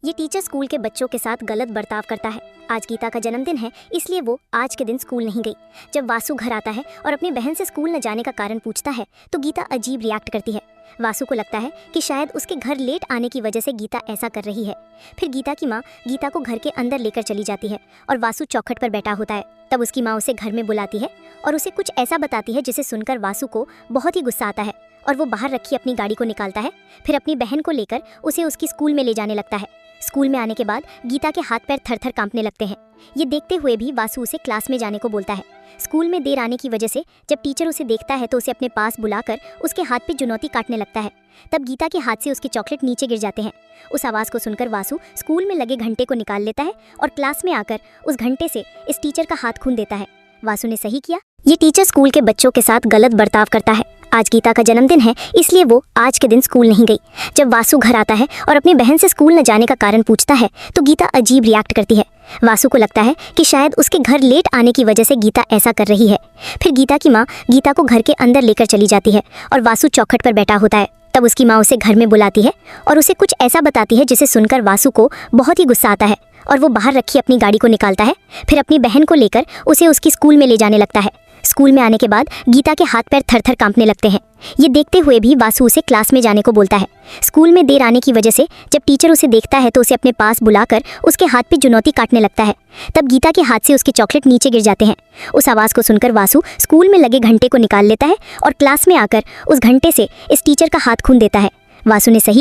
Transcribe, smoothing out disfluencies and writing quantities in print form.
ये teacher school के बच्चों के साथ गलत बर्ताव करता है। आज गीता का जन्मदिन है, इसलिए वो आज के दिन स्कूल नहीं गई। जब वासु घर आता है और अपनी बहन से स्कूल न जाने का कारण पूछता है तो गीता अजीब रिएक्ट करती है। वासु को लगता है कि शायद उसके घर लेट आने की वजह से गीता ऐसा कर रही है। फिर गीता की माँ गीता को घर के अंदर लेकर चली जाती है और वासु चौखट पर बैठा होता है। तब उसकी माँ उसे घर में बुलाती है और उसे कुछ ऐसा बताती है जिसे सुनकर वासु को बहुत ही गुस्सा आता है और वो बाहर रखी अपनी गाड़ी को निकालता है। फिर अपनी बहन को लेकर उसे उसकी स्कूल में ले जाने लगता है। स्कूल में आने के बाद गीता के हाथ पैर थर थर कांपने लगते हैं। ये देखते हुए भी वासु उसे क्लास में जाने को बोलता है। स्कूल में देर आने की वजह से जब टीचर उसे देखता है तो उसे अपने पास बुलाकर उसके हाथ पे चुनौती काटने लगता है। तब गीता के हाथ से उसके चॉकलेट नीचे गिर जाते हैं। उस आवाज़ को सुनकर वासु स्कूल में लगे घंटे को निकाल लेता है और क्लास में आकर उस घंटे से इस टीचर का हाथ खून देता है। वासु ने सही किया। ये टीचर स्कूल के बच्चों के साथ गलत बर्ताव करता है। आज गीता का जन्मदिन है, इसलिए वो आज के दिन स्कूल नहीं गई। जब वासु घर आता है और अपनी बहन से स्कूल न जाने का कारण पूछता है तो गीता अजीब रिएक्ट करती है। वासु को लगता है कि शायद उसके घर लेट आने की वजह से गीता ऐसा कर रही है। फिर गीता की माँ गीता को घर के अंदर लेकर चली जाती है और वासु चौखट पर बैठा होता है। तब उसकी माँ उसे घर में बुलाती है और उसे कुछ ऐसा बताती है जिसे सुनकर वासु को बहुत ही गुस्सा आता है और वो बाहर रखी अपनी गाड़ी को निकालता है। फिर अपनी बहन को लेकर उसे उसकी स्कूल में ले जाने लगता है। स्कूल में आने के बाद गीता के हाथ पैर थर थर कांपने लगते हैं। ये देखते हुए भी वासु उसे क्लास में जाने को बोलता है। स्कूल में देर आने की वजह से जब टीचर उसे देखता है तो उसे अपने पास बुलाकर उसके हाथ पे चुनौती काटने लगता है। तब गीता के हाथ से उसके चॉकलेट नीचे गिर जाते हैं। उस आवाज़ को सुनकर वासु स्कूल में लगे घंटे को निकाल लेता है और क्लास में आकर उस घंटे से इस टीचर का हाथ खून देता है। वासु ने सही